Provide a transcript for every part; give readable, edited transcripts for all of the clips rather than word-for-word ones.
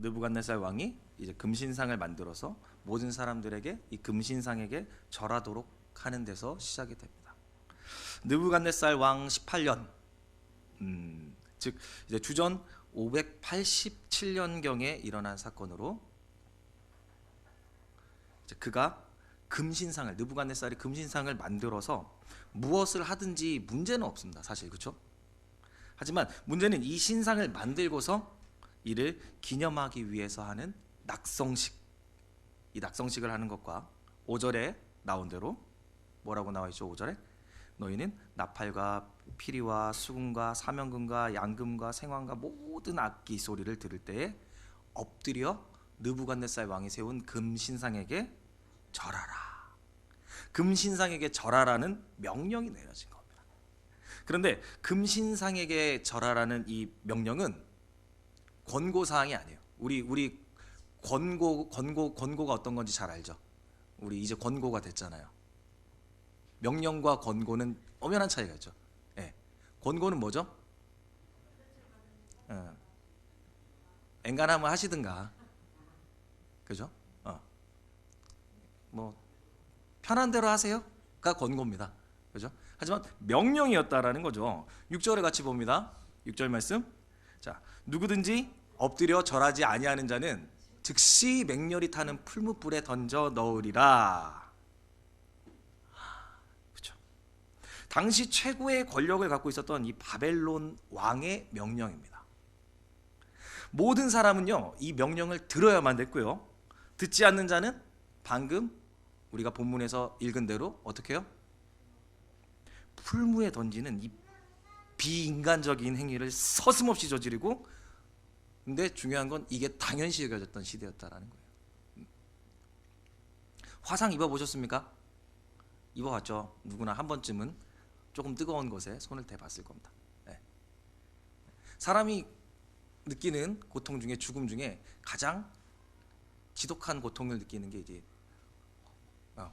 느부갓네살 왕이 이제 금신상을 만들어서 모든 사람들에게 이 금신상에게 절하도록 하는 데서 시작이 됩니다. 느부갓네살 왕 18년, 즉 이제 주전 587년경에 일어난 사건으로, 이제 그가 금신상을, 느부갓네살이 금신상을 만들어서 무엇을 하든지 문제는 없습니다, 사실. 그렇죠? 하지만 문제는 이 신상을 만들고서 이를 기념하기 위해서 하는 낙성식, 이 낙성식을 하는 것과 5절에 나온 대로 뭐라고 나와 있죠? 5절에 너희는 나팔과 피리와 수금과 사명금과 양금과 생황과 모든 악기 소리를 들을 때에 엎드려 느부갓네살 왕이 세운 금신상에게 절하라. 금신상에게 절하라는 명령이 내려진 겁니다. 그런데 금신상에게 절하라는 이 명령은 권고사항이 아니에요. 우리 권고가 어떤 건지 잘 알죠? 우리 이제 권고가 됐잖아요. 명령과 권고는 엄연한 차이가 있죠. 예. 권고는 뭐죠? 엔간하면 하시든가, 그죠? 뭐 편한 대로 하세요가 권고입니다. 그죠? 하지만 명령이었다라는 거죠. 6절에 같이 봅니다. 6절 말씀. 자, 누구든지 엎드려 절하지 아니하는 자는 즉시 맹렬히 타는 풀무불에 던져 넣으리라. 그렇죠? 당시 최고의 권력을 갖고 있었던 이 바벨론 왕의 명령입니다. 모든 사람은요, 이 명령을 들어야만 됐고요. 듣지 않는 자는 방금 우리가 본문에서 읽은 대로 어떻게 해요? 풀무에 던지는 이 비인간적인 행위를 서슴없이 저지르고, 근데 중요한 건 이게 당연시 여겨졌던 시대였다라는 거예요. 화상 입어보셨습니까? 입어봤죠. 누구나 한 번쯤은 조금 뜨거운 것에 손을 대봤을 겁니다. 네. 사람이 느끼는 고통 중에, 죽음 중에 가장 지독한 고통을 느끼는 게 이제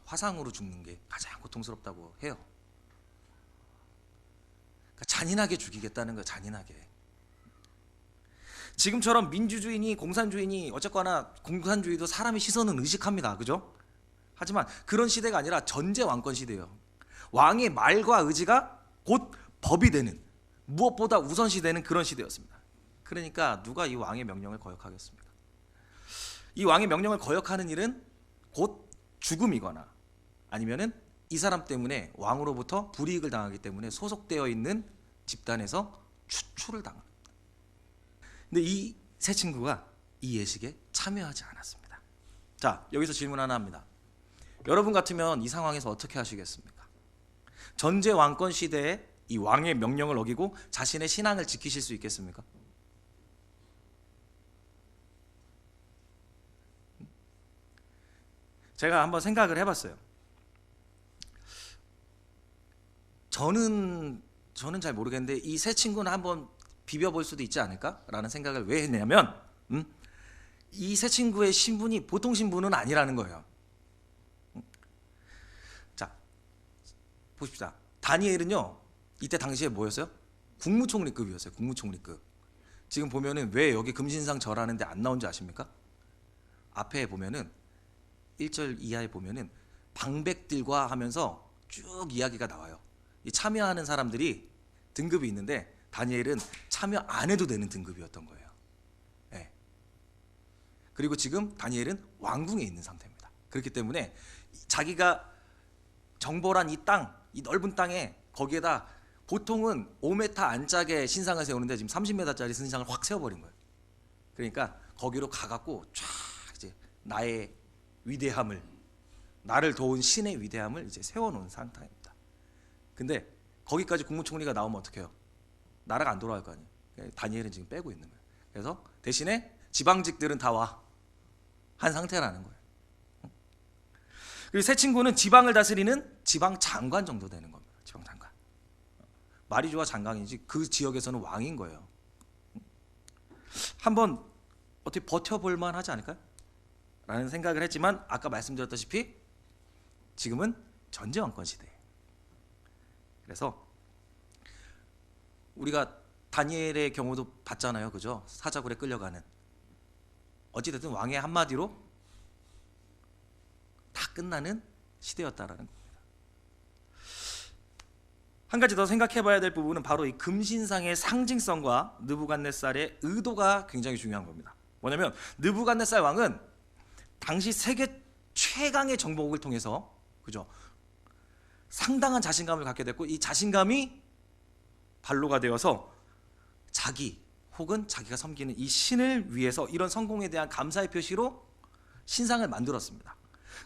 화상으로 죽는 게 가장 고통스럽다고 해요. 그러니까 잔인하게 죽이겠다는 거예요. 잔인하게. 지금처럼 민주주의니 공산주의니 어쨌거나 공산주의도 사람의 시선은 의식합니다. 그죠? 하지만 그런 시대가 아니라 전제 왕권 시대예요. 왕의 말과 의지가 곧 법이 되는, 무엇보다 우선시되는 그런 시대였습니다. 그러니까 누가 이 왕의 명령을 거역하겠습니까? 이 왕의 명령을 거역하는 일은 곧 죽음이거나 아니면은 이 사람 때문에 왕으로부터 불이익을 당하기 때문에 소속되어 있는 집단에서 추출을 당합니다. 근데 이 세 친구가 이 예식에 참여하지 않았습니다. 자, 여기서 질문 하나 합니다. 여러분 같으면 이 상황에서 어떻게 하시겠습니까? 전제 왕권 시대에 이 왕의 명령을 어기고 자신의 신앙을 지키실 수 있겠습니까? 제가 한번 생각을 해봤어요. 저는 잘 모르겠는데 이 세 친구는 한번 비벼볼 수도 있지 않을까라는 생각을 왜 했냐면, 이 세 친구의 신분이 보통 신분은 아니라는 거예요. 자, 보십시다. 다니엘은요, 이때 당시에 뭐였어요? 국무총리급이었어요. 국무총리급. 지금 보면은 왜 여기 금신상 절하는데 안 나온지 아십니까? 앞에 보면은 1절 이하에 보면은 방백들과 하면서 쭉 이야기가 나와요. 이 참여하는 사람들이 등급이 있는데 다니엘은 참여 안 해도 되는 등급이었던 거예요. 네. 그리고 지금 다니엘은 왕궁에 있는 상태입니다. 그렇기 때문에 자기가 정벌한 이 땅, 이 넓은 땅에 거기에다 보통은 5m 안짝의 신상을 세우는데 지금 30m짜리 신상을 확 세워버린 거예요. 그러니까 거기로 가갖고 쫙 이제 나의 위대함을, 나를 도운 신의 위대함을 이제 세워놓은 상태입니다. 근데 거기까지 국무총리가 나오면 어떡해요? 나라가 안 돌아갈 거 아니에요. 다니엘은 지금 빼고 있는 거예요. 그래서 대신에 지방직들은 다 와 한 상태라는 거예요. 그리고 세 친구는 지방을 다스리는 지방 장관 정도 되는 겁니다. 지방 장관. 말이 좋아 장관이지 그 지역에서는 왕인 거예요. 한번 어떻게 버텨볼 만하지 않을까요? 라는 생각을 했지만 아까 말씀드렸다시피 지금은 전제 왕권 시대예요. 그래서 우리가 다니엘의 경우도 봤잖아요. 그죠? 사자굴에 끌려가는. 어찌됐든 왕의 한마디로 다 끝나는 시대였다라는 겁니다. 한 가지 더 생각해 봐야 될 부분은 바로 이 금신상의 상징성과 느부갓네살의 의도가 굉장히 중요한 겁니다. 뭐냐면 느부갓네살 왕은 당시 세계 최강의 정복을 통해서 그죠? 상당한 자신감을 갖게 됐고, 이 자신감이 발로가 되어서 자기 혹은 자기가 섬기는 이 신을 위해서 이런 성공에 대한 감사의 표시로 신상을 만들었습니다.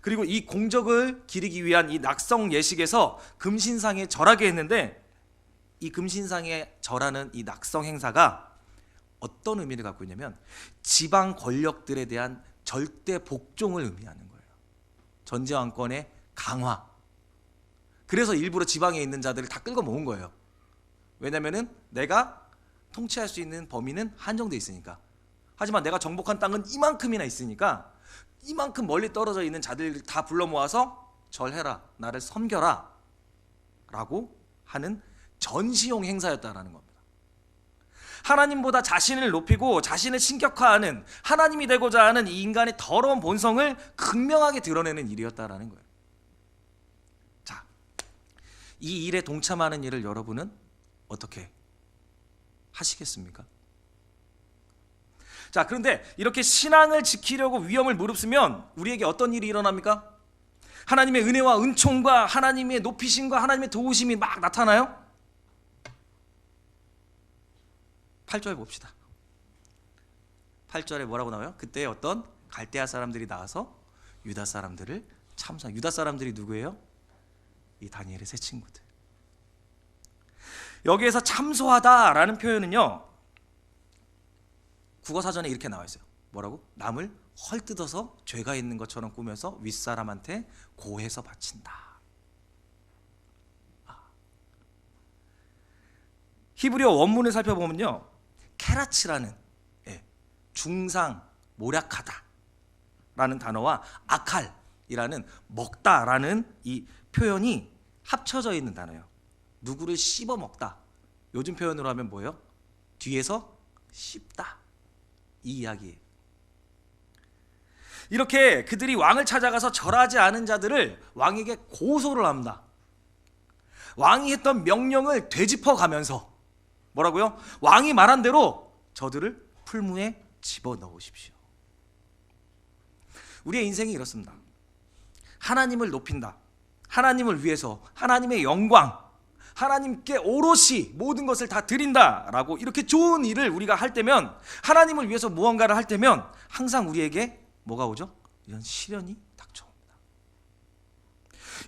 그리고 이 공적을 기리기 위한 이 낙성 예식에서 금신상에 절하게 했는데, 이 금신상에 절하는 이 낙성 행사가 어떤 의미를 갖고 있냐면 지방 권력들에 대한 절대 복종을 의미하는 거예요. 전제 왕권의 강화. 그래서 일부러 지방에 있는 자들을 다 끌고 모은 거예요. 왜냐면은 내가 통치할 수 있는 범위는 한정돼 있으니까. 하지만 내가 정복한 땅은 이만큼이나 있으니까 이만큼 멀리 떨어져 있는 자들 다 불러 모아서 절해라, 나를 섬겨라 라고 하는 전시용 행사였다라는 겁니다. 하나님보다 자신을 높이고 자신을 신격화하는, 하나님이 되고자 하는 이 인간의 더러운 본성을 극명하게 드러내는 일이었다라는 거예요. 자, 이 일에 동참하는 일을 여러분은 어떻게 하시겠습니까? 자, 그런데 이렇게 신앙을 지키려고 위험을 무릅쓰면 우리에게 어떤 일이 일어납니까? 하나님의 은혜와 은총과 하나님의 높이심과 하나님의 도우심이 막 나타나요? 8절 봅시다. 8절에 뭐라고 나와요? 그때 어떤 갈대아 사람들이 나와서 유다 사람들을 참사. 유다 사람들이 누구예요? 이 다니엘의 세 친구들. 여기에서 참소하다라는 표현은요, 국어사전에 이렇게 나와 있어요. 뭐라고? 남을 헐뜯어서 죄가 있는 것처럼 꾸며서 윗사람한테 고해서 바친다. 히브리어 원문을 살펴보면요, 케라치라는 중상, 모략하다 라는 단어와 아칼이라는 먹다라는 이 표현이 합쳐져 있는 단어예요. 누구를 씹어 먹다. 요즘 표현으로 하면 뭐예요? 뒤에서 씹다. 이 이야기예요. 이렇게 그들이 왕을 찾아가서 절하지 않은 자들을 왕에게 고소를 합니다. 왕이 했던 명령을 되짚어 가면서 뭐라고요? 왕이 말한 대로 저들을 풀무에 집어넣으십시오. 우리의 인생이 이렇습니다. 하나님을 높인다, 하나님을 위해서, 하나님의 영광, 하나님께 오롯이 모든 것을 다 드린다라고 이렇게 좋은 일을 우리가 할 때면, 하나님을 위해서 무언가를 할 때면 항상 우리에게 뭐가 오죠? 이런 시련이 닥쳐옵니다.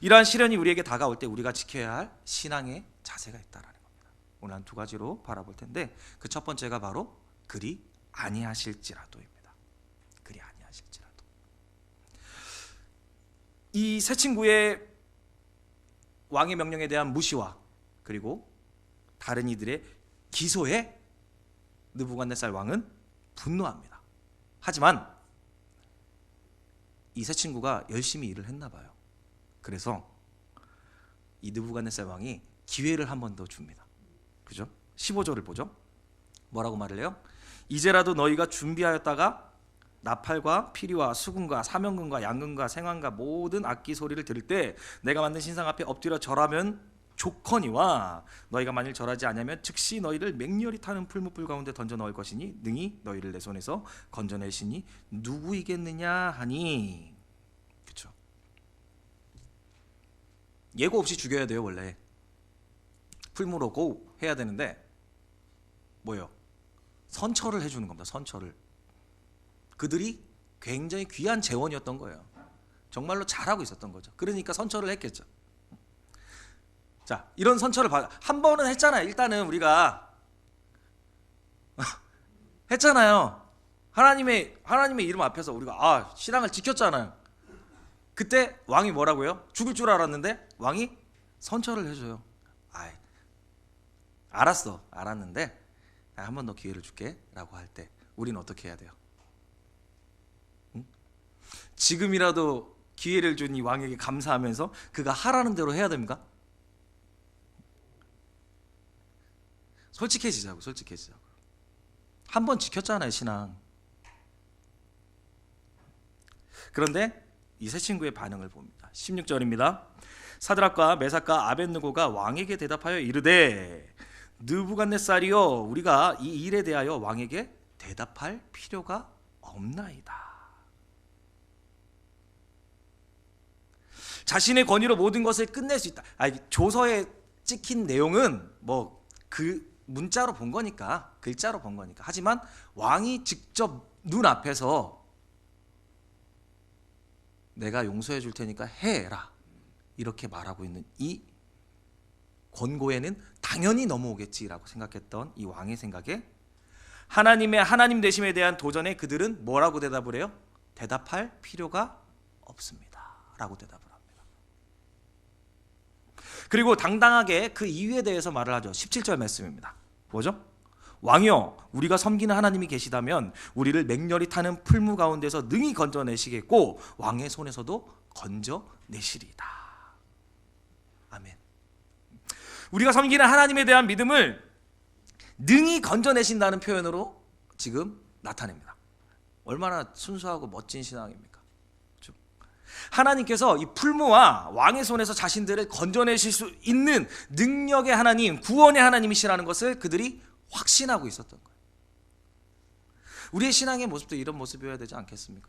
이러한 시련이 우리에게 다가올 때 우리가 지켜야 할 신앙의 자세가 있다라는 겁니다. 오늘 한 두 가지로 바라볼 텐데, 그 첫 번째가 바로 그리 아니하실지라도입니다. 그리 아니하실지라도. 이 세 친구의 왕의 명령에 대한 무시와 그리고 다른 이들의 기소에 느부갓네살 왕은 분노합니다. 하지만 이 세 친구가 열심히 일을 했나 봐요. 그래서 이 느부갓네살 왕이 기회를 한 번 더 줍니다. 그죠? 15절을 보죠. 뭐라고 말을 해요? 이제라도 너희가 준비하였다가 나팔과 피리와 수금과 사명금과 양금과 생황과 모든 악기 소리를 들을 때 내가 만든 신상 앞에 엎드려 절하면 좋거니와, 너희가 만일 절하지 않으면 즉시 너희를 맹렬히 타는 풀무불 가운데 던져 넣을 것이니 능히 너희를 내 손에서 건져낼 신이 누구이겠느냐 하니. 그렇죠? 예고 없이 죽여야 돼요. 원래 풀무로 고 해야 되는데 뭐예요? 선처를 해주는 겁니다. 선처를. 그들이 굉장히 귀한 재원이었던 거예요. 정말로 잘하고 있었던 거죠. 그러니까 선처를 했겠죠. 자, 이런 선처를 한 번은 했잖아요. 일단은 우리가 했잖아요. 하나님의 이름 앞에서 우리가 신앙을 지켰잖아요. 그때 왕이 뭐라고요? 죽을 줄 알았는데 왕이 선처를 해줘요. 알았는데 한 번 더 기회를 줄게 라고 할 때 우리는 어떻게 해야 돼요? 응? 지금이라도 기회를 준 이 왕에게 감사하면서 그가 하라는 대로 해야 됩니까? 솔직해지자고. 한 번 지켰잖아요, 신앙. 그런데 이 세 친구의 반응을 봅니다. 16절입니다. 사드락과 메삭과 아벳느고가 왕에게 대답하여 이르되 느부갓네살이여 우리가 이 일에 대하여 왕에게 대답할 필요가 없나이다. 자신의 권위로 모든 것을 끝낼 수 있다. 조서에 찍힌 내용은 뭐 그 문자로 본 거니까, 글자로 본 거니까. 하지만 왕이 직접 눈앞에서 내가 용서해 줄 테니까 해라 이렇게 말하고 있는 이 권고에는 당연히 넘어오겠지라고 생각했던 이 왕의 생각에 하나님의 하나님 되심에 대한 도전에 그들은 뭐라고 대답을 해요? 대답할 필요가 없습니다 라고 대답을 합니다. 그리고 당당하게 그 이유에 대해서 말을 하죠. 17절 말씀입니다. 뭐죠? 왕이여 우리가 섬기는 하나님이 계시다면 우리를 맹렬히 타는 풀무 가운데서 능히 건져내시겠고 왕의 손에서도 건져내시리이다. 아멘. 우리가 섬기는 하나님에 대한 믿음을 능히 건져내신다는 표현으로 지금 나타냅니다. 얼마나 순수하고 멋진 신앙입니까? 하나님께서 이 풀무와 왕의 손에서 자신들을 건져내실 수 있는 능력의 하나님, 구원의 하나님이시라는 것을 그들이 확신하고 있었던 거예요. 우리의 신앙의 모습도 이런 모습이어야 되지 않겠습니까?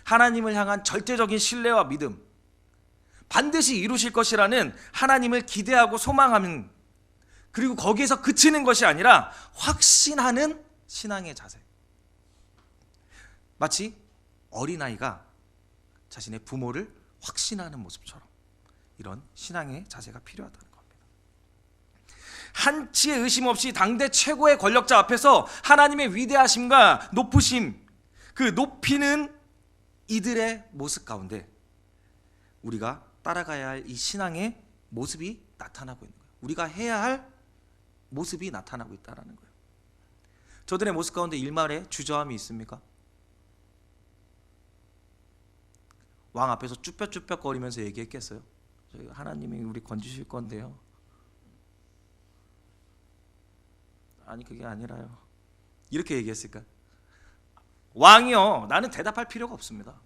하나님을 향한 절대적인 신뢰와 믿음, 반드시 이루실 것이라는 하나님을 기대하고 소망하는, 그리고 거기에서 그치는 것이 아니라 확신하는 신앙의 자세. 마치 어린아이가 자신의 부모를 확신하는 모습처럼 이런 신앙의 자세가 필요하다는 겁니다. 한치의 의심 없이 당대 최고의 권력자 앞에서 하나님의 위대하심과 높으심, 그 높이는 이들의 모습 가운데 우리가 따라가야 할 이 신앙의 모습이 나타나고 있는 거예요. 우리가 해야 할 모습이 나타나고 있다는 거예요. 저들의 모습 가운데 일말의 주저함이 있습니까? 왕 앞에서 쭈뼛쭈뼛거리면서 얘기했겠어요? 저희 하나님이 우리 건지실 건데요. 아니 그게 아니라요. 이렇게 얘기했을까? 왕이요 나는 대답할 필요가 없습니다.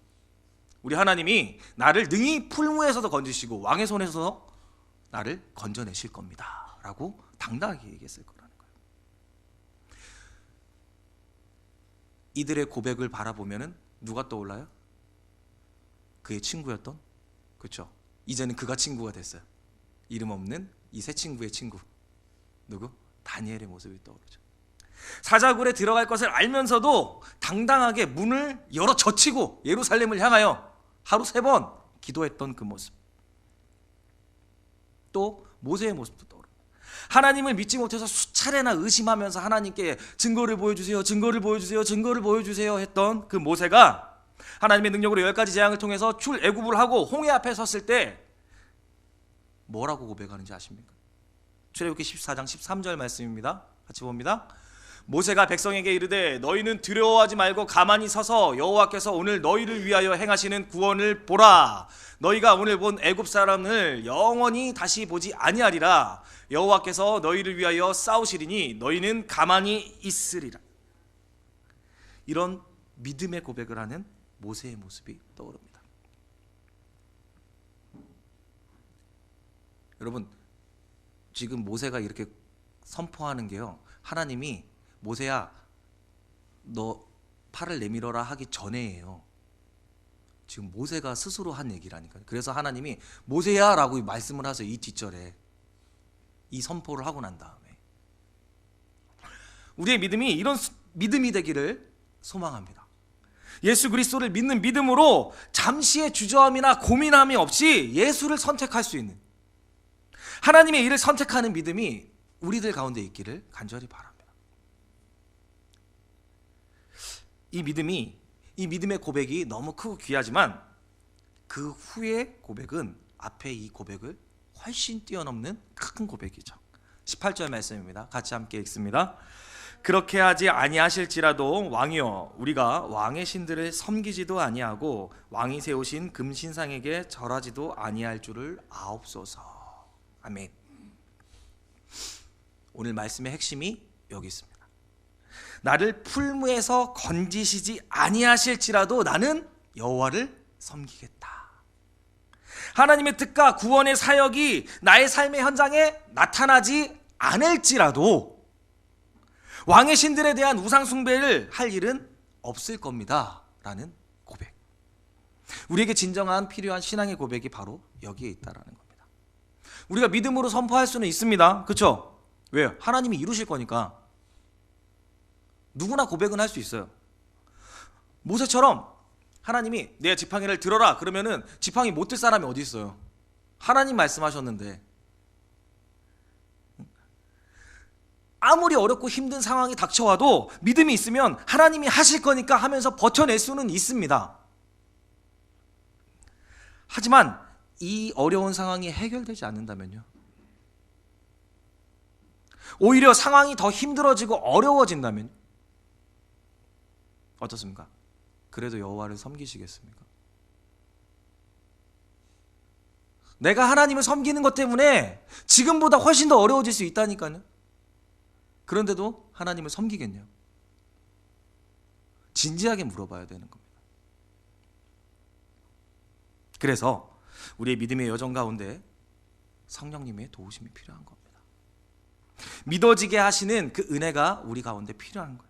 우리 하나님이 나를 능히 풀무에서도 건지시고 왕의 손에서 나를 건져내실 겁니다 라고 당당하게 얘기했을 거라는 거예요. 이들의 고백을 바라보면 누가 떠올라요? 그의 친구였던, 그렇죠? 이제는 그가 친구가 됐어요. 이름 없는 이 세 친구의 친구, 누구? 다니엘의 모습이 떠오르죠. 사자굴에 들어갈 것을 알면서도 당당하게 문을 열어 젖히고 예루살렘을 향하여 하루 3번 기도했던 그 모습. 또 모세의 모습도 떠오릅니다. 하나님을 믿지 못해서 수차례나 의심하면서 하나님께 증거를 보여주세요, 증거를 보여주세요, 증거를 보여주세요 했던 그 모세가 하나님의 능력으로 10가지 재앙을 통해서 출애굽을 하고 홍해 앞에 섰을 때 뭐라고 고백하는지 아십니까? 출애굽기 14장 13절 말씀입니다. 같이 봅니다. 모세가 백성에게 이르되 너희는 두려워하지 말고 가만히 서서 여호와께서 오늘 너희를 위하여 행하시는 구원을 보라. 너희가 오늘 본 애굽 사람을 영원히 다시 보지 아니하리라. 여호와께서 너희를 위하여 싸우시리니 너희는 가만히 있으리라. 이런 믿음의 고백을 하는 모세의 모습이 떠오릅니다. 여러분, 지금 모세가 이렇게 선포하는 게요, 하나님이 모세야 너 팔을 내밀어라 하기 전에예요. 지금 모세가 스스로 한 얘기라니까요. 그래서 하나님이 모세야 라고 말씀을 하세요. 이 뒷절에 이 선포를 하고 난 다음에 우리의 믿음이 이런 믿음이 되기를 소망합니다. 예수 그리스도를 믿는 믿음으로 잠시의 주저함이나 고민함이 없이 예수를 선택할 수 있는, 하나님의 일을 선택하는 믿음이 우리들 가운데 있기를 간절히 바랍니다. 이 믿음의 고백이 너무 크고 귀하지만 그 후의 고백은 앞에 이 고백을 훨씬 뛰어넘는 큰 고백이죠. 18절 말씀입니다. 같이 함께 읽습니다. 그렇게 하지 아니하실지라도 왕이여 우리가 왕의 신들을 섬기지도 아니하고 왕이 세우신 금신상에게 절하지도 아니할 줄을 아옵소서. 아멘. 오늘 말씀의 핵심이 여기 있습니다. 나를 풀무에서 건지시지 아니하실지라도 나는 여호와를 섬기겠다. 하나님의 뜻과 구원의 사역이 나의 삶의 현장에 나타나지 않을지라도 왕의 신들에 대한 우상 숭배를 할 일은 없을 겁니다 라는 고백. 우리에게 진정한 필요한 신앙의 고백이 바로 여기에 있다라는 겁니다. 우리가 믿음으로 선포할 수는 있습니다. 그렇죠? 왜요? 하나님이 이루실 거니까. 누구나 고백은 할 수 있어요. 모세처럼 하나님이 내 지팡이를 들어라 그러면은 지팡이 못 들 사람이 어디 있어요? 하나님 말씀하셨는데. 아무리 어렵고 힘든 상황이 닥쳐와도 믿음이 있으면 하나님이 하실 거니까 하면서 버텨낼 수는 있습니다. 하지만 이 어려운 상황이 해결되지 않는다면요, 오히려 상황이 더 힘들어지고 어려워진다면 어떻습니까? 그래도 여호와를 섬기시겠습니까? 내가 하나님을 섬기는 것 때문에 지금보다 훨씬 더 어려워질 수 있다니까요. 그런데도 하나님을 섬기겠냐? 진지하게 물어봐야 되는 겁니다. 그래서 우리의 믿음의 여정 가운데 성령님의 도우심이 필요한 겁니다. 믿어지게 하시는 그 은혜가 우리 가운데 필요한 거예요.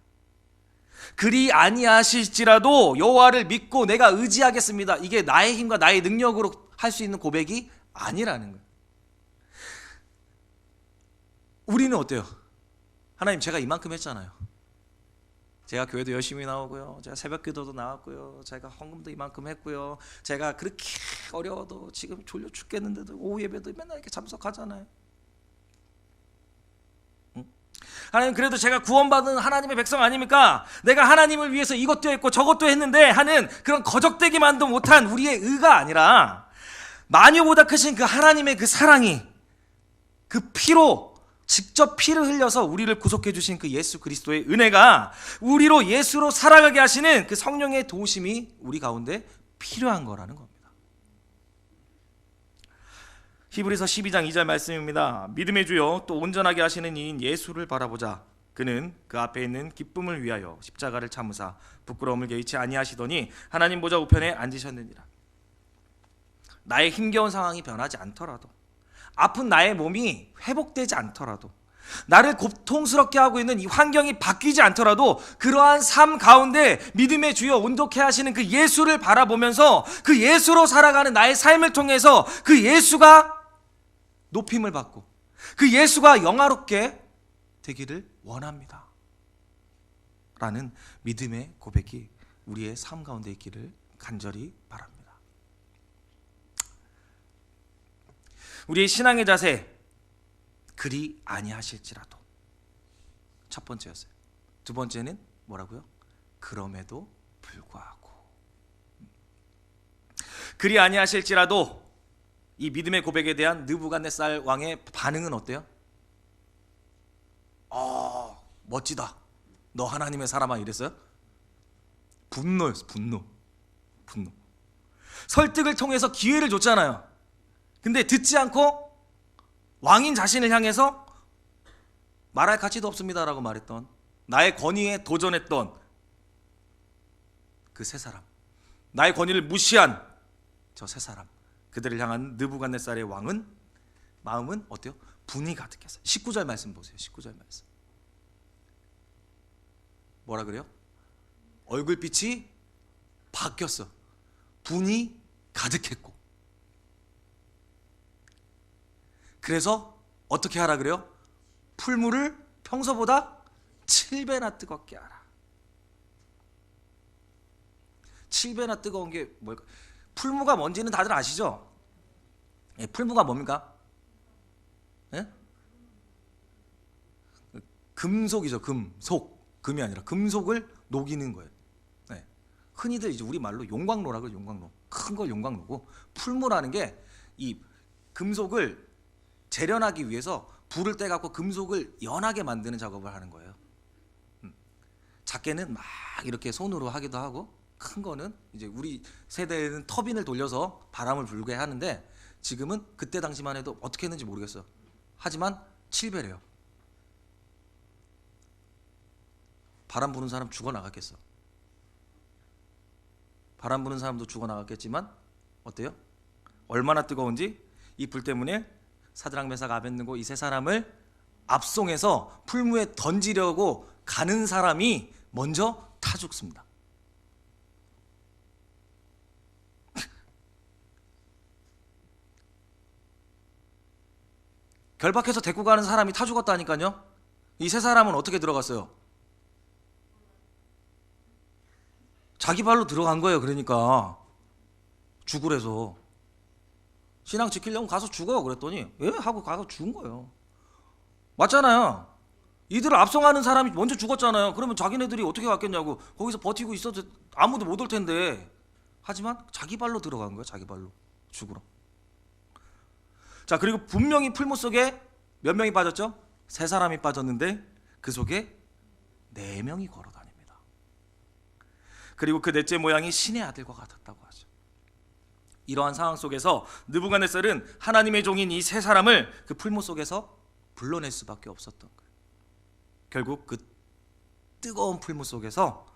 그리 아니하실지라도 여호와를 믿고 내가 의지하겠습니다. 이게 나의 힘과 나의 능력으로 할 수 있는 고백이 아니라는 거예요. 우리는 어때요? 하나님, 제가 이만큼 했잖아요. 제가 교회도 열심히 나오고요, 제가 새벽 기도도 나왔고요, 제가 헌금도 이만큼 했고요, 제가 그렇게 어려워도 지금 졸려 죽겠는데도 오후 예배도 맨날 이렇게 참석하잖아요. 하나님, 그래도 제가 구원받은 하나님의 백성 아닙니까? 내가 하나님을 위해서 이것도 했고 저것도 했는데 하는 그런 거적대기만도 못한 우리의 의가 아니라 마녀보다 크신 그 하나님의 그 사랑이, 그 피로 직접 피를 흘려서 우리를 구속해 주신 그 예수 그리스도의 은혜가 우리로 예수로 살아가게 하시는 그 성령의 도우심이 우리 가운데 필요한 거라는 겁니다. 히브리서 12장 2절 말씀입니다. 믿음의 주요 또 온전하게 하시는 이인 예수를 바라보자. 그는 그 앞에 있는 기쁨을 위하여 십자가를 참으사 부끄러움을 개의치 아니하시더니 하나님 보좌 우편에 앉으셨느니라. 나의 힘겨운 상황이 변하지 않더라도, 아픈 나의 몸이 회복되지 않더라도, 나를 고통스럽게 하고 있는 이 환경이 바뀌지 않더라도 그러한 삶 가운데 믿음의 주여 온독해 하시는 그 예수를 바라보면서 그 예수로 살아가는 나의 삶을 통해서 그 예수가 높임을 받고 그 예수가 영화롭게 되기를 원합니다 라는 믿음의 고백이 우리의 삶 가운데 있기를 간절히 바랍니다. 우리의 신앙의 자세, 그리 아니하실지라도 첫 번째였어요. 두 번째는 뭐라고요? 그럼에도 불구하고. 그리 아니하실지라도 이 믿음의 고백에 대한 느부갓네살 왕의 반응은 어때요? 멋지다, 너 하나님의 사람아, 이랬어요? 분노였어. 분노. 설득을 통해서 기회를 줬잖아요. 근데 듣지 않고 왕인 자신을 향해서 말할 가치도 없습니다라고 말했던, 나의 권위에 도전했던 그 세 사람, 나의 권위를 무시한 저 세 사람, 그들을 향한 느부갓네살의 왕은 마음은 어때요? 분이 가득했어요. 19절 말씀 보세요. 19절 말씀 뭐라 그래요? 얼굴빛이 바뀌었어. 분이 가득했고. 그래서 어떻게 하라 그래요? 풀물을 평소보다 7배나 뜨겁게 하라. 7배나 뜨거운 게 뭘까? 풀무가 뭔지는 다들 아시죠? 예, 풀무가 뭡니까? 예? 금속이죠. 금속. 금이 아니라 금속을 녹이는 거예요. 예. 흔히들 이제 우리 말로 용광로라 그래요. 용광로. 큰 걸 용광로고, 풀무라는 게 이 금속을 재련하기 위해서 불을 떼갖고 금속을 연하게 만드는 작업을 하는 거예요. 작게는 막 이렇게 손으로 하기도 하고, 큰 거는 이제 우리 세대에는 터빈을 돌려서 바람을 불게 하는데, 지금은 그때 당시만 해도 어떻게 했는지 모르겠어요. 하지만 7배래요. 바람 부는 사람 죽어 나갔겠어. 바람 부는 사람도 죽어나갔겠지만 어때요? 얼마나 뜨거운지 이 불 때문에 사드락 메삭 아벳느고 이 세 사람을 압송해서 풀무에 던지려고 가는 사람이 먼저 타 죽습니다. 결박해서 데리고 가는 사람이 타 죽었다니까요. 이 세 사람은 어떻게 들어갔어요? 자기 발로 들어간 거예요. 그러니까 죽으래서 신앙 지키려면 가서 죽어 그랬더니 예? 하고 가서 죽은 거예요. 맞잖아요. 이들을 압송하는 사람이 먼저 죽었잖아요. 그러면 자기네들이 어떻게 갔겠냐고. 거기서 버티고 있어도 아무도 못 올 텐데. 하지만 자기 발로 들어간 거예요. 자기 발로 죽으러. 자, 그리고 분명히 풀무 속에 몇 명이 빠졌죠? 세 사람이 빠졌는데 그 속에 네 명이 걸어 다닙니다. 그리고 그 넷째 모양이 신의 아들과 같았다고 하죠. 이러한 상황 속에서 느부갓네살은 하나님의 종인 이 세 사람을 그 풀무 속에서 불러낼 수밖에 없었던 거예요. 결국 그 뜨거운 풀무 속에서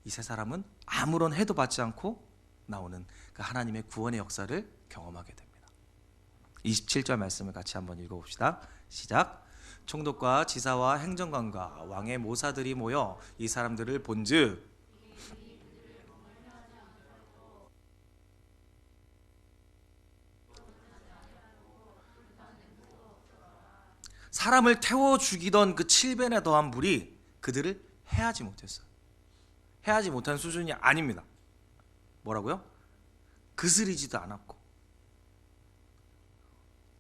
이 세 사람은 아무런 해도 받지 않고 나오는 그 하나님의 구원의 역사를 경험하게 됩니다. 27절 말씀을 같이 한번 읽어봅시다. 시작. 총독과 지사와 행정관과 왕의 모사들이 모여 이 사람들을 본즉 사람을 태워 죽이던 그 7배나 더한 불이 그들을 해하지 못했어요. 해하지 못한 수준이 아닙니다. 뭐라고요? 그스리지도 않았고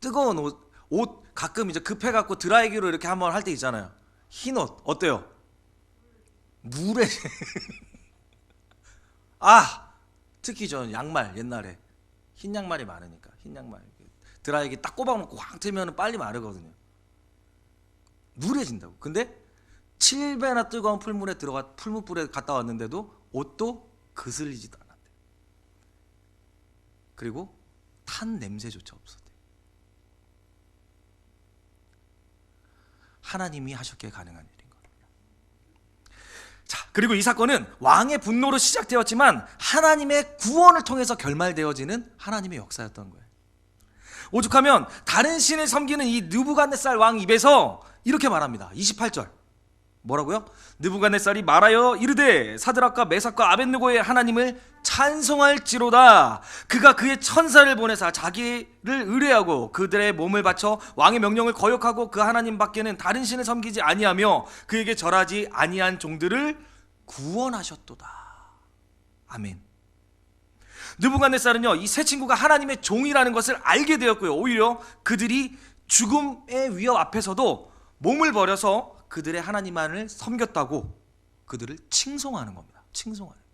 뜨거운 옷 가끔 이제 급해갖고 드라이기로 이렇게 한번 할 때 있잖아요. 흰 옷 어때요? 물에 특히 전 양말 옛날에 흰 양말이 많으니까 흰 양말 드라이기 딱 꼽아놓고 확 틀면 빨리 마르거든요. 누래진다고. 근데 7배나 뜨거운 풀무불에 갔다 왔는데도 옷도 그슬리지도 않았대. 그리고 탄 냄새조차 없었대. 하나님이 하셨기에 가능한 일인 겁니다. 자, 그리고 이 사건은 왕의 분노로 시작되었지만 하나님의 구원을 통해서 결말되어지는 하나님의 역사였던 거예요. 오죽하면 다른 신을 섬기는 이 느부갓네살 왕 입에서 이렇게 말합니다. 28절 뭐라고요? 느부갓네살이 말하여 이르되 사드락과 메삭과 아벳느고의 하나님을 찬송할지로다. 그가 그의 천사를 보내사 자기를 의뢰하고 그들의 몸을 바쳐 왕의 명령을 거역하고 그 하나님 밖에는 다른 신을 섬기지 아니하며 그에게 절하지 아니한 종들을 구원하셨도다. 아멘. 느부갓네살은요 이 세 친구가 하나님의 종이라는 것을 알게 되었고요. 오히려 그들이 죽음의 위협 앞에서도 몸을 버려서 그들의 하나님만을 섬겼다고 그들을 칭송하는 겁니다. 칭송하는 거.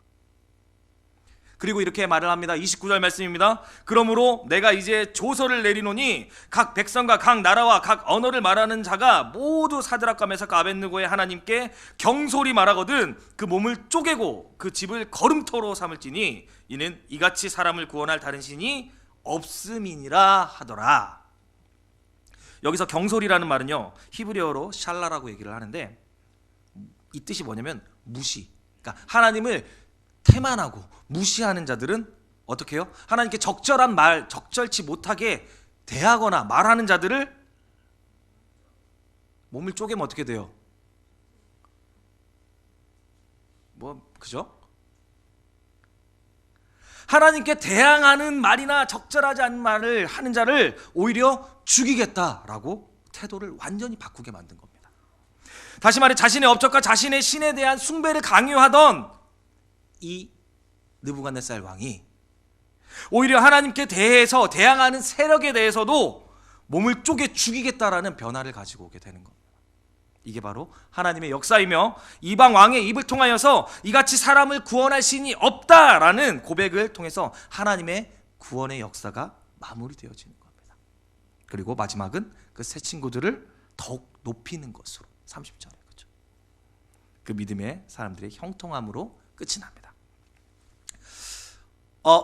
그리고 이렇게 말을 합니다. 29절 말씀입니다. 그러므로 내가 이제 조서를 내리노니 각 백성과 각 나라와 각 언어를 말하는 자가 모두 사드락과 메삭과 아벳느고의 하나님께 경솔히 말하거든 그 몸을 쪼개고 그 집을 거름터로 삼을지니 이는 이같이 사람을 구원할 다른 신이 없음이니라 하더라. 여기서 경솔이라는 말은요 히브리어로 샬라라고 얘기를 하는데 이 뜻이 뭐냐면 무시. 그러니까 하나님을 태만하고 무시하는 자들은 어떻게 해요? 하나님께 적절한 말, 적절치 못하게 대하거나 말하는 자들을 몸을 쪼개면 어떻게 돼요? 그죠? 하나님께 대항하는 말이나 적절하지 않은 말을 하는 자를 오히려 죽이겠다라고 태도를 완전히 바꾸게 만든 겁니다. 다시 말해 자신의 업적과 자신의 신에 대한 숭배를 강요하던 이 느부갓네살 왕이 오히려 하나님께 대해서 대항하는 세력에 대해서도 몸을 쪼개 죽이겠다라는 변화를 가지고 오게 되는 겁니다. 이게 바로 하나님의 역사이며 이방 왕의 입을 통하여서 이같이 사람을 구원할 신이 없다라는 고백을 통해서 하나님의 구원의 역사가 마무리되어지는 겁니다. 그리고 마지막은 그 세 친구들을 더욱 높이는 것으로 30절에 그렇죠. 그 믿음의 사람들의 형통함으로 끝이 납니다.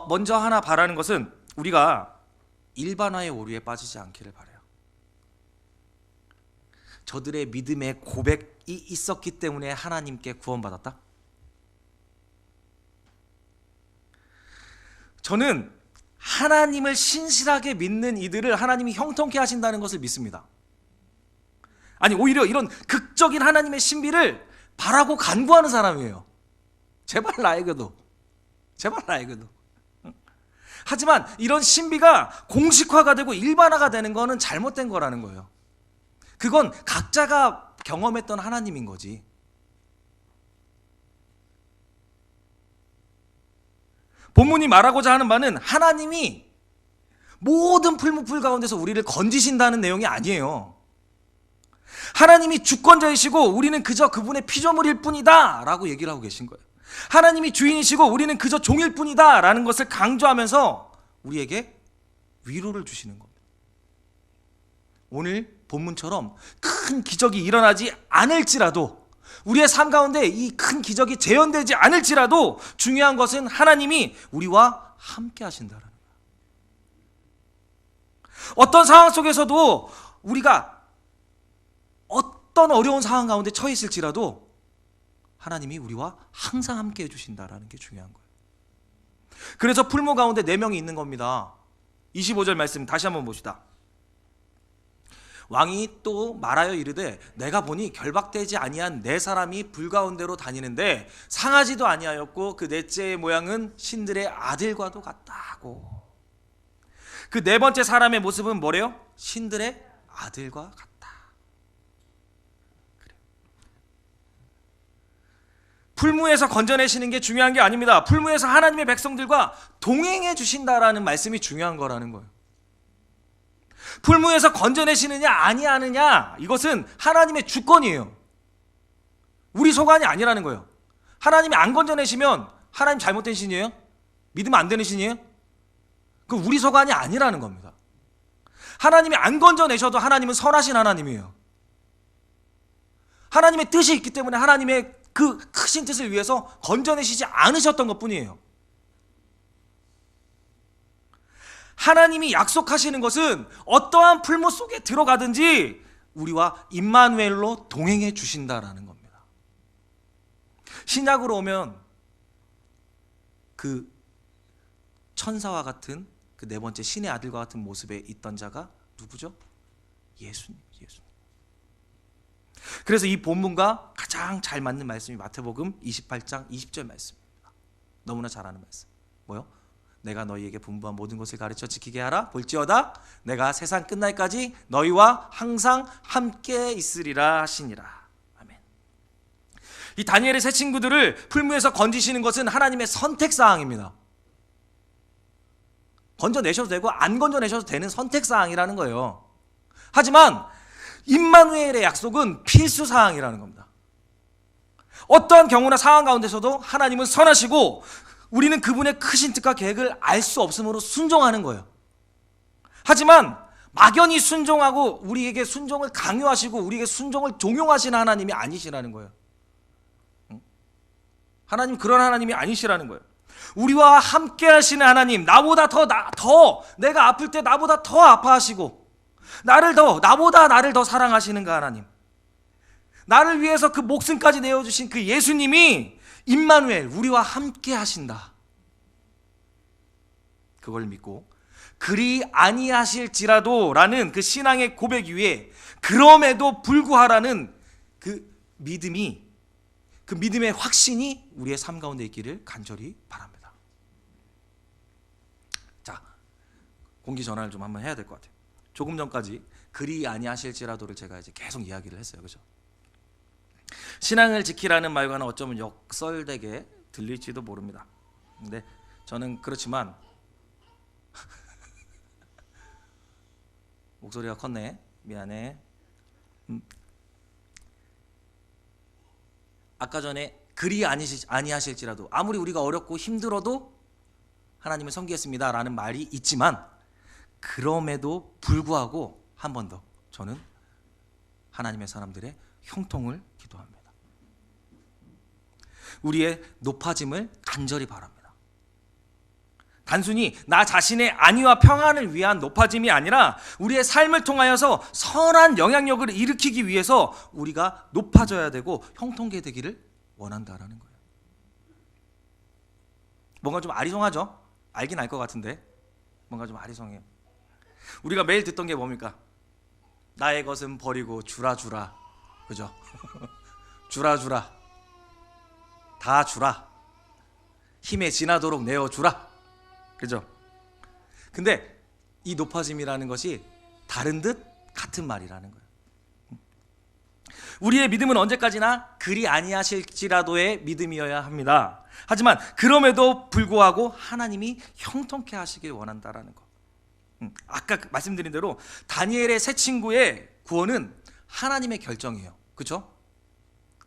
먼저 하나 바라는 것은 우리가 일반화의 오류에 빠지지 않기를 바라요. 저들의 믿음의 고백이 있었기 때문에 하나님께 구원받았다? 저는 하나님을 신실하게 믿는 이들을 하나님이 형통케 하신다는 것을 믿습니다. 아니, 오히려 이런 극적인 하나님의 신비를 바라고 간구하는 사람이에요. 제발 나에게도. 하지만 이런 신비가 공식화가 되고 일반화가 되는 거는 잘못된 거라는 거예요. 그건 각자가 경험했던 하나님인 거지. 본문이 말하고자 하는 바는 하나님이 모든 풀무풀 가운데서 우리를 건지신다는 내용이 아니에요. 하나님이 주권자이시고 우리는 그저 그분의 피조물일 뿐이다 라고 얘기를 하고 계신 거예요. 하나님이 주인이시고 우리는 그저 종일 뿐이다 라는 것을 강조하면서 우리에게 위로를 주시는 겁니다. 오늘 본문처럼 큰 기적이 일어나지 않을지라도, 우리의 삶 가운데 이 큰 기적이 재현되지 않을지라도 중요한 것은 하나님이 우리와 함께 하신다는 거예요. 어떤 상황 속에서도 우리가 어떤 어려운 상황 가운데 처해 있을지라도 하나님이 우리와 항상 함께 해주신다는 게 중요한 거예요. 그래서 풀무 가운데 4명이 있는 겁니다. 25절 말씀 다시 한번 봅시다. 왕이 또 말하여 이르되 내가 보니 결박되지 아니한 4사람이 불 가운데로 다니는데 상하지도 아니하였고 그 넷째의 모양은 신들의 아들과도 같다고. 그 4번째 사람의 모습은 뭐래요? 신들의 아들과 같다. 풀무에서 건져내시는 게 중요한 게 아닙니다. 풀무에서 하나님의 백성들과 동행해 주신다라는 말씀이 중요한 거라는 거예요. 풀무에서 건져내시느냐 아니하느냐, 이것은 하나님의 주권이에요. 우리 소관이 아니라는 거예요. 하나님이 안 건져내시면 하나님 잘못된 신이에요? 믿으면 안 되는 신이에요? 그럼 우리 소관이 아니라는 겁니다. 하나님이 안 건져내셔도 하나님은 선하신 하나님이에요. 하나님의 뜻이 있기 때문에 하나님의 그 크신 뜻을 위해서 건져내시지 않으셨던 것뿐이에요. 하나님이 약속하시는 것은 어떠한 풀무 속에 들어가든지 우리와 임마누엘로 동행해 주신다라는 겁니다. 신약으로 오면 그 천사와 같은 그 4번째 신의 아들과 같은 모습에 있던 자가 누구죠? 예수님. 그래서 이 본문과 가장 잘 맞는 말씀이 마태복음 28장 20절 말씀입니다. 너무나 잘 아는 말씀. 뭐요? 내가 너희에게 분부한 모든 것을 가르쳐 지키게 하라. 볼지어다 내가 세상 끝날까지 너희와 항상 함께 있으리라 하시니라. 아멘. 이 다니엘의 세 친구들을 풀무에서 건지시는 것은 하나님의 선택사항입니다. 건져내셔도 되고 안 건져내셔도 되는 선택사항이라는 거예요. 하지만 임마누엘의 약속은 필수사항이라는 겁니다. 어떠한 경우나 상황 가운데서도 하나님은 선하시고 우리는 그분의 크신 뜻과 계획을 알 수 없으므로 순종하는 거예요. 하지만 막연히 순종하고 우리에게 순종을 강요하시고 우리에게 순종을 종용하시는 하나님이 아니시라는 거예요. 하나님 그런 하나님이 아니시라는 거예요. 우리와 함께 하시는 하나님, 나보다 더 내가 아플 때 나보다 더 아파하시고 나보다 나를 더 사랑하시는 그 하나님, 나를 위해서 그 목숨까지 내어주신 그 예수님이 임마누엘, 우리와 함께 하신다. 그걸 믿고 그리 아니하실지라도 라는 그 신앙의 고백 위에 그럼에도 불구하라는 그 믿음이, 그 믿음의 확신이 우리의 삶 가운데 있기를 간절히 바랍니다. 자, 공기 전환을 좀 한번 해야 될 것 같아요. 조금 전까지 그리 아니하실지라도를 제가 이제 계속 이야기를 했어요. 그죠? 신앙을 지키라는 말과는 어쩌면 역설되게 들릴지도 모릅니다. 근데 저는 그렇지만 목소리가 컸네. 미안해. 아까 전에 그리 아니하실지라도, 아무리 우리가 어렵고 힘들어도 하나님을 섬기겠습니다 라는 말이 있지만, 그럼에도 불구하고 한 번 더 저는 하나님의 사람들의 형통을 기도합니다. 우리의 높아짐을 간절히 바랍니다. 단순히 나 자신의 안위와 평안을 위한 높아짐이 아니라 우리의 삶을 통하여서 선한 영향력을 일으키기 위해서 우리가 높아져야 되고 형통케 되기를 원한다라는 거예요. 뭔가 좀 아리송하죠? 알긴 알 것 같은데 뭔가 좀 아리송해요. 우리가 매일 듣던 게 뭡니까? 나의 것은 버리고 주라 주라. 그죠? 주라 주라. 다 주라. 힘에 지나도록 내어 주라. 그죠? 근데 이 높아짐이라는 것이 다른 듯 같은 말이라는 거예요. 우리의 믿음은 언제까지나 그리 아니하실지라도의 믿음이어야 합니다. 하지만 그럼에도 불구하고 하나님이 형통케 하시길 원한다라는 거. 아까 말씀드린 대로 다니엘의 세 친구의 구원은 하나님의 결정이에요. 그렇죠?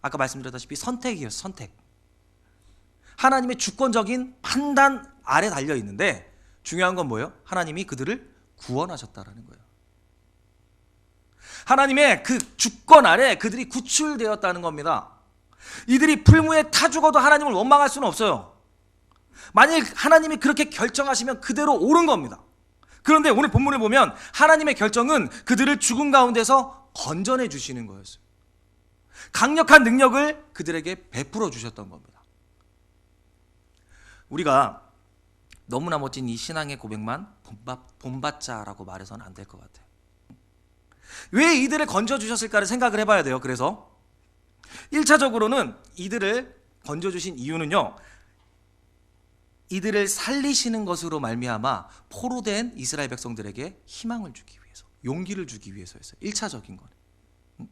아까 말씀드렸다시피 선택이에요. 선택. 하나님의 주권적인 판단 아래 달려 있는데 중요한 건 뭐예요? 하나님이 그들을 구원하셨다라는 거예요. 하나님의 그 주권 아래 그들이 구출되었다는 겁니다. 이들이 풀무에 타 죽어도 하나님을 원망할 수는 없어요. 만일 하나님이 그렇게 결정하시면 그대로 옳은 겁니다. 그런데 오늘 본문을 보면 하나님의 결정은 그들을 죽음 가운데서 건져내 주시는 거였어요. 강력한 능력을 그들에게 베풀어 주셨던 겁니다. 우리가 너무나 멋진 이 신앙의 고백만 본받자라고 말해서는 안 될 것 같아요. 왜 이들을 건져주셨을까를 생각을 해봐야 돼요. 그래서 1차적으로는 이들을 건져주신 이유는요, 이들을 살리시는 것으로 말미암아 포로된 이스라엘 백성들에게 희망을 주기 위해서, 용기를 주기 위해서였어요. 1차적인 거는.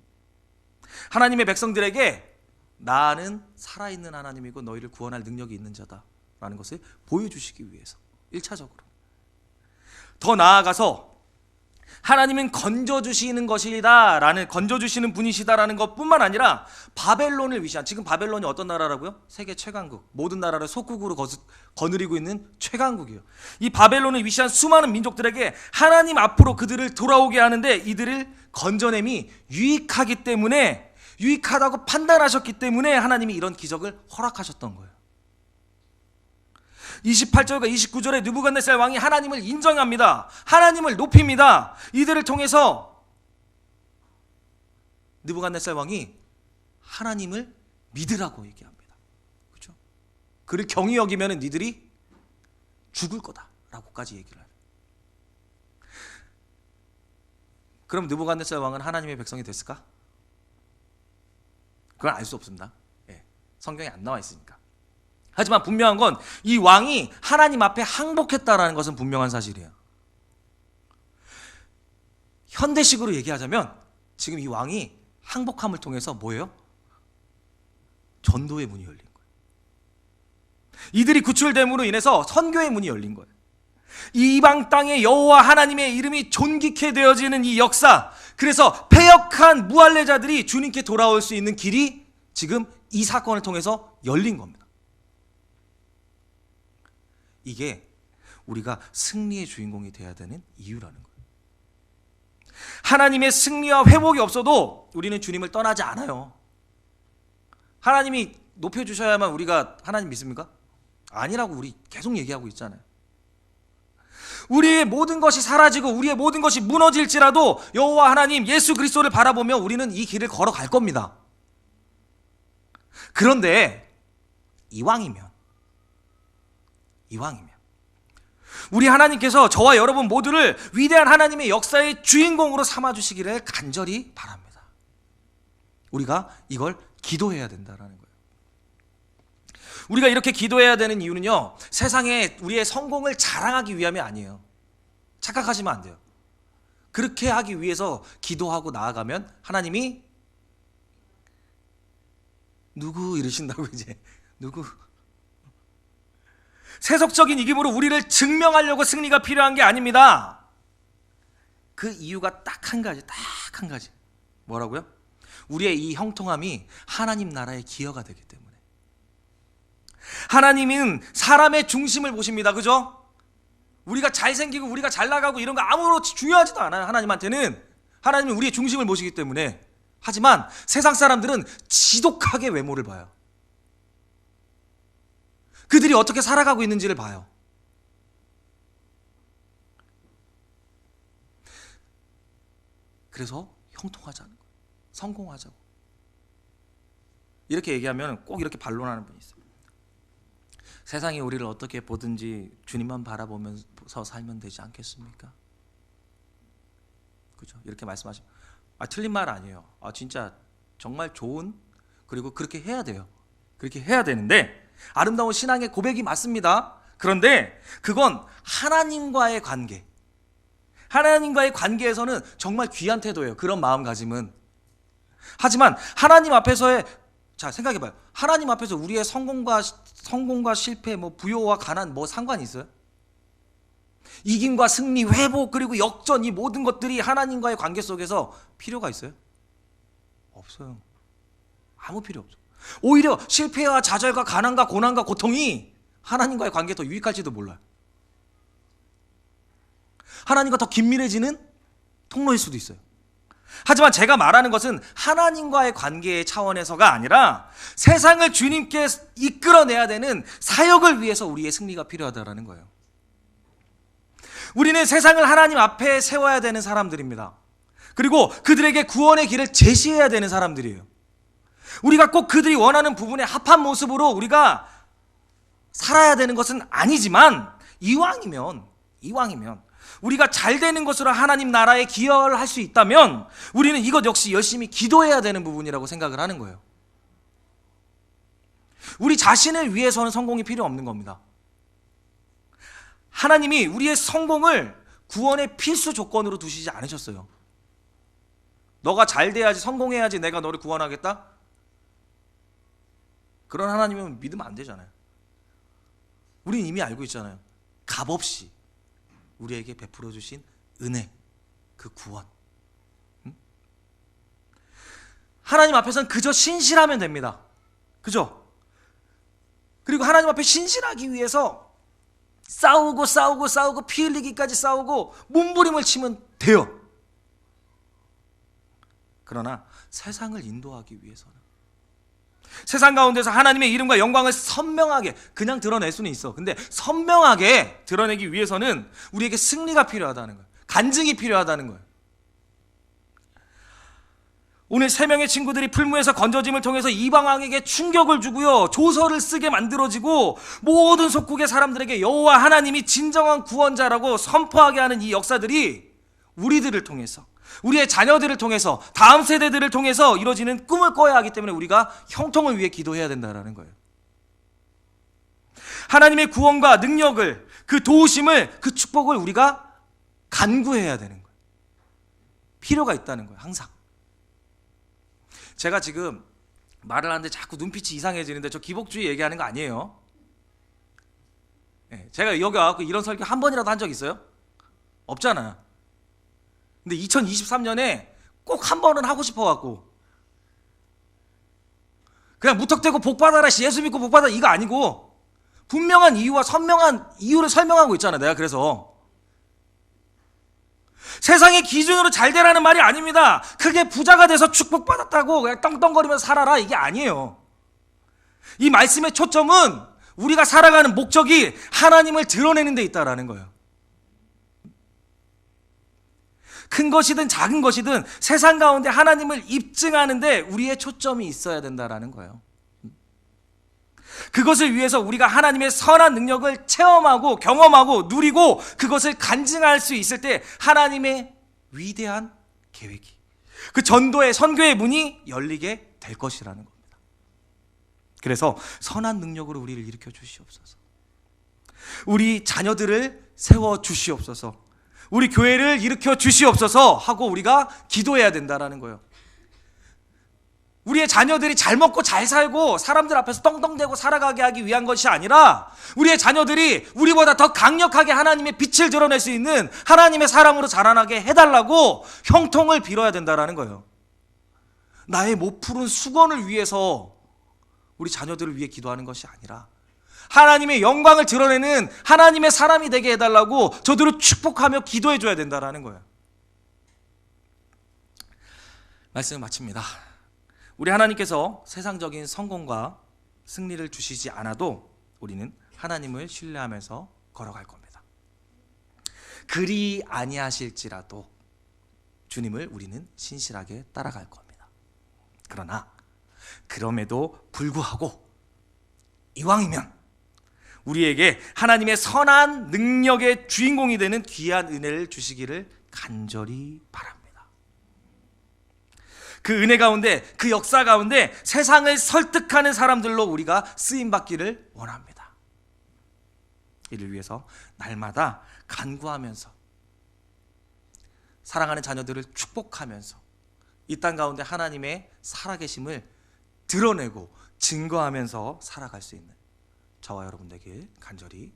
하나님의 백성들에게 나는 살아있는 하나님이고 너희를 구원할 능력이 있는 자다라는 것을 보여주시기 위해서 1차적으로. 더 나아가서 하나님은 건져주시는 것이다라는, 건져주시는 분이시다라는 것뿐만 아니라 바벨론을 위시한, 지금 바벨론이 어떤 나라라고요? 세계 최강국, 모든 나라를 속국으로 거느리고 있는 최강국이에요. 이 바벨론을 위시한 수많은 민족들에게 하나님 앞으로 그들을 돌아오게 하는데 이들을 건져냄이 유익하기 때문에, 유익하다고 판단하셨기 때문에 하나님이 이런 기적을 허락하셨던 거예요. 28절과 29절에 느부갓네살 왕이 하나님을 인정합니다. 하나님을 높입니다. 이들을 통해서 느부갓네살 왕이 하나님을 믿으라고 얘기합니다. 그렇죠? 그를 경히 여기면 니들이 죽을 거다라고까지 얘기를 해요. 그럼 느부갓네살 왕은 하나님의 백성이 됐을까? 그건 알 수 없습니다. 성경에 안 나와 있으니까. 하지만 분명한 건 이 왕이 하나님 앞에 항복했다라는 것은 분명한 사실이에요. 현대식으로 얘기하자면 지금 이 왕이 항복함을 통해서 뭐예요? 전도의 문이 열린 거예요. 이들이 구출됨으로 인해서 선교의 문이 열린 거예요. 이 이방 땅에 여호와 하나님의 이름이 존귀케 되어지는 이 역사, 그래서 패역한 무할례자들이 주님께 돌아올 수 있는 길이 지금 이 사건을 통해서 열린 겁니다. 이게 우리가 승리의 주인공이 되어야 되는 이유라는 거예요. 하나님의 승리와 회복이 없어도 우리는 주님을 떠나지 않아요. 하나님이 높여주셔야만 우리가 하나님 믿습니까? 아니라고 우리 계속 얘기하고 있잖아요. 우리의 모든 것이 사라지고 우리의 모든 것이 무너질지라도 여호와 하나님 예수 그리스도를 바라보며 우리는 이 길을 걸어갈 겁니다. 그런데 이왕이면 우리 하나님께서 저와 여러분 모두를 위대한 하나님의 역사의 주인공으로 삼아주시기를 간절히 바랍니다. 우리가 이걸 기도해야 된다는 거예요. 우리가 이렇게 기도해야 되는 이유는요, 세상에 우리의 성공을 자랑하기 위함이 아니에요. 착각하시면 안 돼요. 그렇게 하기 위해서 기도하고 나아가면 하나님이 누구 이러신다고 이제 누구 세속적인 이김으로 우리를 증명하려고 승리가 필요한 게 아닙니다. 그 이유가 딱 한 가지. 뭐라고요? 우리의 이 형통함이 하나님 나라의 기여가 되기 때문에. 하나님은 사람의 중심을 보십니다. 그죠? 우리가 잘생기고 우리가 잘 나가고 이런 거 아무런 중요하지도 않아요. 하나님한테는. 하나님은 우리의 중심을 보시기 때문에. 하지만 세상 사람들은 지독하게 외모를 봐요. 그들이 어떻게 살아가고 있는지를 봐요. 그래서 형통하자는 거예요. 성공하자고. 이렇게 얘기하면 꼭 이렇게 반론하는 분이 있어요. 세상이 우리를 어떻게 보든지 주님만 바라보면서 살면 되지 않겠습니까? 그죠? 이렇게 말씀하시면 틀린 말 아니에요. 진짜 정말 좋은, 그리고 그렇게 해야 돼요. 그렇게 해야 되는데 아름다운 신앙의 고백이 맞습니다. 그런데 그건 하나님과의 관계, 하나님과의 관계에서는 정말 귀한 태도예요. 그런 마음가짐은. 하지만 하나님 앞에서의, 자 생각해봐요. 하나님 앞에서 우리의 성공과 실패, 뭐 부요와 가난 뭐 상관이 있어요? 이김과 승리, 회복, 그리고 역전, 이 모든 것들이 하나님과의 관계 속에서 필요가 있어요? 없어요. 아무 필요 없어. 오히려 실패와 좌절과 가난과 고난과 고통이 하나님과의 관계에 더 유익할지도 몰라요. 하나님과 더 긴밀해지는 통로일 수도 있어요. 하지만 제가 말하는 것은 하나님과의 관계의 차원에서가 아니라 세상을 주님께 이끌어내야 되는 사역을 위해서 우리의 승리가 필요하다는 거예요. 우리는 세상을 하나님 앞에 세워야 되는 사람들입니다. 그리고 그들에게 구원의 길을 제시해야 되는 사람들이에요. 우리가 꼭 그들이 원하는 부분에 합한 모습으로 우리가 살아야 되는 것은 아니지만, 이왕이면 우리가 잘 되는 것으로 하나님 나라에 기여를 할 수 있다면 우리는 이것 역시 열심히 기도해야 되는 부분이라고 생각을 하는 거예요. 우리 자신을 위해서는 성공이 필요 없는 겁니다. 하나님이 우리의 성공을 구원의 필수 조건으로 두시지 않으셨어요. 너가 잘 돼야지, 성공해야지 내가 너를 구원하겠다? 그런 하나님은 믿으면 안 되잖아요. 우린 이미 알고 있잖아요. 값없이 우리에게 베풀어 주신 은혜, 그 구원. 하나님 앞에서는 그저 신실하면 됩니다. 그죠? 그리고 하나님 앞에 신실하기 위해서 싸우고 피 흘리기까지 싸우고 몸부림을 치면 돼요. 그러나 세상을 인도하기 위해서는, 세상 가운데서 하나님의 이름과 영광을 선명하게 그냥 드러낼 수는 있어. 근데 선명하게 드러내기 위해서는 우리에게 승리가 필요하다는 거예요. 간증이 필요하다는 거예요. 오늘 3명의 친구들이 풀무에서 건져짐을 통해서 이방 왕에게 충격을 주고요, 조서를 쓰게 만들어지고 모든 속국의 사람들에게 여호와 하나님이 진정한 구원자라고 선포하게 하는 이 역사들이 우리들을 통해서, 우리의 자녀들을 통해서, 다음 세대들을 통해서 이루어지는 꿈을 꿔야 하기 때문에 우리가 형통을 위해 기도해야 된다는 거예요. 하나님의 구원과 능력을, 그 도우심을, 그 축복을 우리가 간구해야 되는 거예요. 필요가 있다는 거예요. 항상. 제가 지금 말을 하는데 자꾸 눈빛이 이상해지는데 저 기복주의 얘기하는 거 아니에요. 제가 여기 와서 이런 설교 한 번이라도 한 적 있어요? 없잖아요. 근데 2023년에 꼭 한 번은 하고 싶어갖고, 그냥 무턱대고 복받아라, 예수 믿고 복받아라 이거 아니고 분명한 이유와 선명한 이유를 설명하고 있잖아요. 내가 그래서 세상의 기준으로 잘 되라는 말이 아닙니다. 크게 부자가 돼서 축복받았다고 그냥 떵떵거리면서 살아라, 이게 아니에요. 이 말씀의 초점은 우리가 살아가는 목적이 하나님을 드러내는 데 있다라는 거예요. 큰 것이든 작은 것이든 세상 가운데 하나님을 입증하는데 우리의 초점이 있어야 된다라는 거예요. 그것을 위해서 우리가 하나님의 선한 능력을 체험하고 경험하고 누리고 그것을 간증할 수 있을 때 하나님의 위대한 계획이, 그 전도의 선교의 문이 열리게 될 것이라는 겁니다. 그래서 선한 능력으로 우리를 일으켜 주시옵소서. 우리 자녀들을 세워 주시옵소서. 우리 교회를 일으켜 주시옵소서 하고 우리가 기도해야 된다라는 거예요. 우리의 자녀들이 잘 먹고 잘 살고 사람들 앞에서 떵떵대고 살아가게 하기 위한 것이 아니라 우리의 자녀들이 우리보다 더 강력하게 하나님의 빛을 드러낼 수 있는 하나님의 사람으로 자라나게 해달라고 형통을 빌어야 된다라는 거예요. 나의 못 푸른 수건을 위해서 우리 자녀들을 위해 기도하는 것이 아니라 하나님의 영광을 드러내는 하나님의 사람이 되게 해달라고 저들을 축복하며 기도해줘야 된다라는 거예요. 말씀을 마칩니다. 우리 하나님께서 세상적인 성공과 승리를 주시지 않아도 우리는 하나님을 신뢰하면서 걸어갈 겁니다. 그리 아니하실지라도 주님을 우리는 신실하게 따라갈 겁니다. 그러나 그럼에도 불구하고 이왕이면 우리에게 하나님의 선한 능력의 주인공이 되는 귀한 은혜를 주시기를 간절히 바랍니다. 그 은혜 가운데, 그 역사 가운데 세상을 설득하는 사람들로 우리가 쓰임받기를 원합니다. 이를 위해서 날마다 간구하면서, 사랑하는 자녀들을 축복하면서 이 땅 가운데 하나님의 살아계심을 드러내고 증거하면서 살아갈 수 있는 저와 여러분 되길 간절히